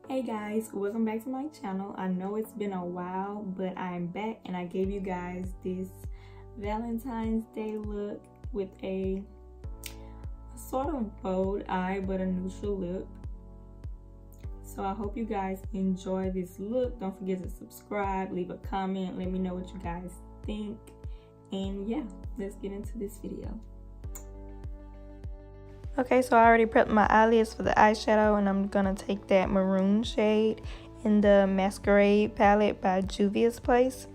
Hey guys, welcome back to my channel. I know it's been a while, but I'm back and I gave you guys this Valentine's Day look with a sort of bold eye but a neutral lip. So I hope you guys enjoy this look. Don't forget to subscribe, leave a comment, let me know what you guys think. And yeah, let's get into this video. Okay, so I already prepped my eyelids for the eyeshadow, and I'm gonna take that maroon shade in the Masquerade palette by Juvia's Place,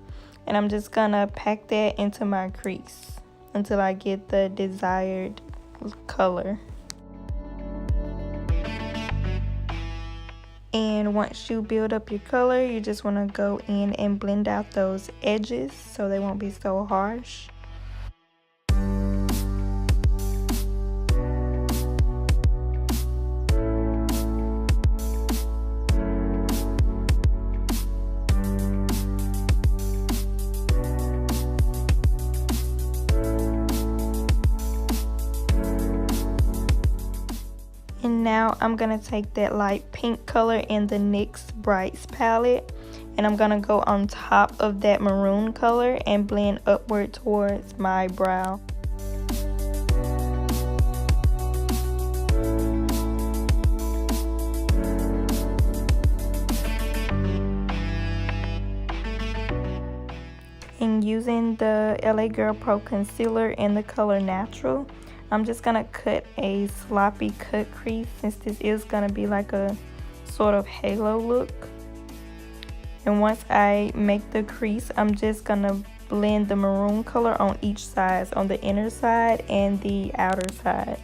and I'm just gonna pack that into my crease until I get the desired color. And once you build up your color, you just want to go in and blend out those edges so they won't be so harsh. And now I'm going to take that light pink color in the NYX Brights palette, and I'm going to go on top of that maroon color and blend upward towards my brow. And using the LA Girl Pro Concealer in the color Natural, I'm just going to cut a sloppy cut crease since this is going to be like a sort of halo look. And once I make the crease, I'm just going to blend the maroon color on each side, on the inner side and the outer side.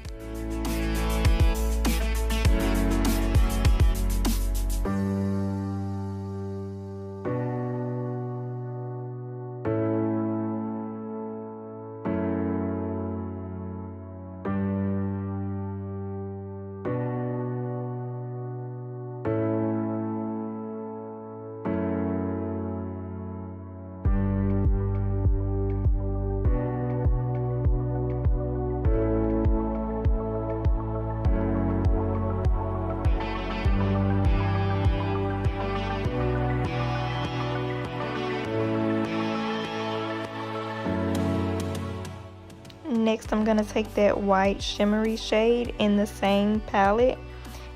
Next, I'm going to take that white shimmery shade in the same palette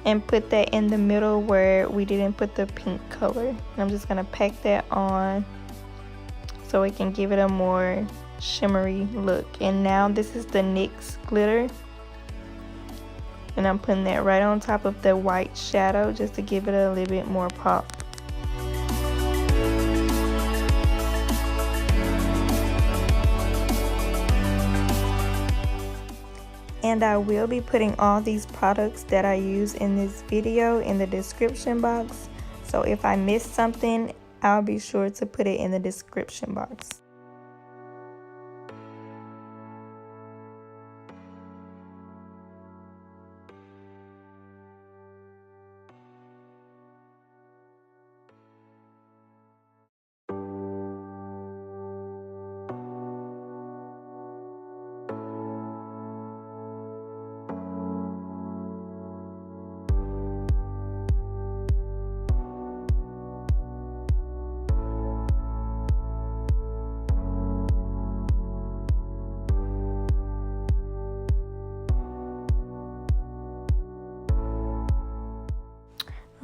and put that in the middle where we didn't put the pink color. And I'm just going to pack that on so it can give it a more shimmery look. And now this is the NYX glitter, and I'm putting that right on top of the white shadow just to give it a little bit more pop. And I will be putting all these products that I use in this video in the description box. So if I missed something, I'll be sure to put it in the description box.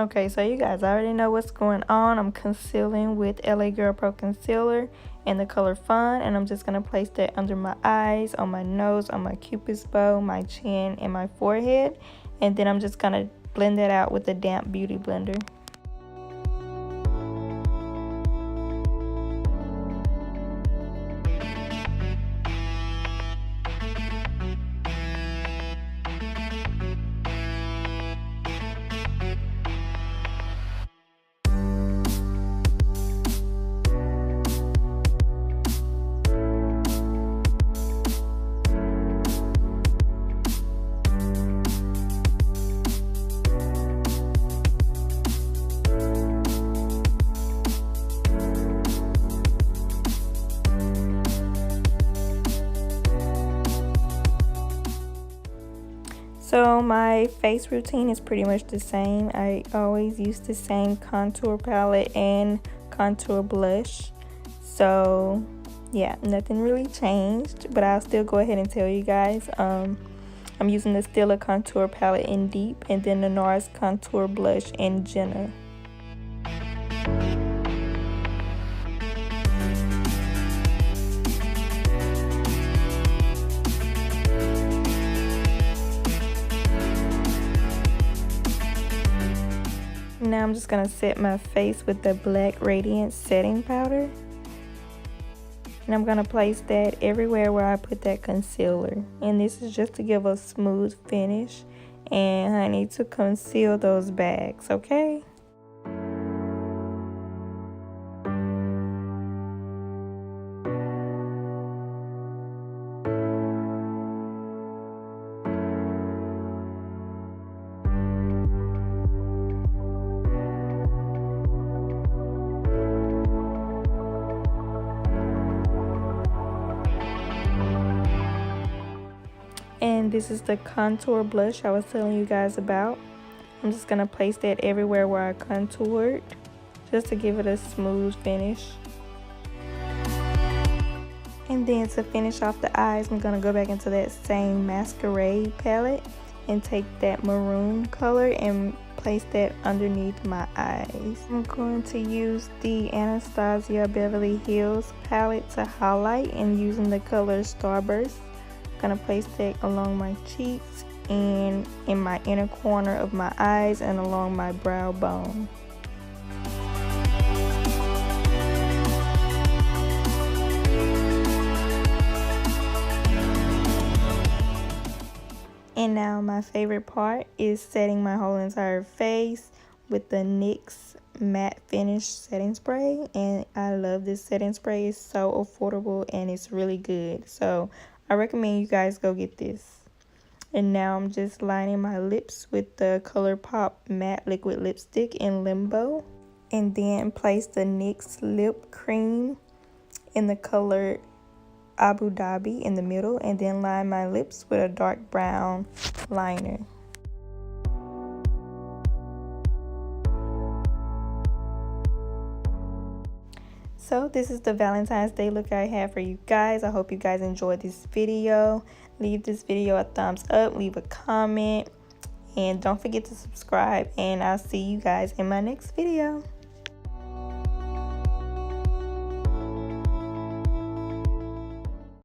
Okay, so you guys already know what's going on. I'm concealing with LA Girl Pro Concealer in the color Fawn, and I'm just going to place that under my eyes, on my nose, on my cupid's bow, my chin, and my forehead. And then I'm just going to blend that out with the damp beauty blender. So my face routine is pretty much the same. I always use the same contour palette and contour blush. So yeah, nothing really changed, but I'll still go ahead and tell you guys. I'm using the STILA contour palette in Deep, and then the NARS contour blush in Gienah. Now I'm just gonna set my face with the black Radiance setting powder. And I'm gonna place that everywhere where I put that concealer. And this is just to give a smooth finish. And honey, to conceal those bags, okay? And this is the contour blush I was telling you guys about. I'm just gonna place that everywhere where I contoured, just to give it a smooth finish. And then to finish off the eyes, I'm gonna go back into that same Masquerade palette and take that maroon color and place that underneath my eyes. I'm going to use the Anastasia Beverly Hills palette to highlight, and using the color Starburst. Gonna place that along my cheeks and in my inner corner of my eyes and along my brow bone. And now my favorite part is setting my whole entire face with the NYX matte finish setting spray. And I love this setting spray. It's so affordable and it's really good. So I recommend you guys go get this. And now I'm just lining my lips with the Colourpop matte liquid lipstick in Limbo. And then place the NYX lip cream in the color Abu Dhabi in the middle. And then line my lips with a dark brown liner. So this is the Valentine's Day look I have for you guys. I hope you guys enjoyed this video. Leave this video a thumbs up, leave a comment, and don't forget to subscribe. And I'll see you guys in my next video.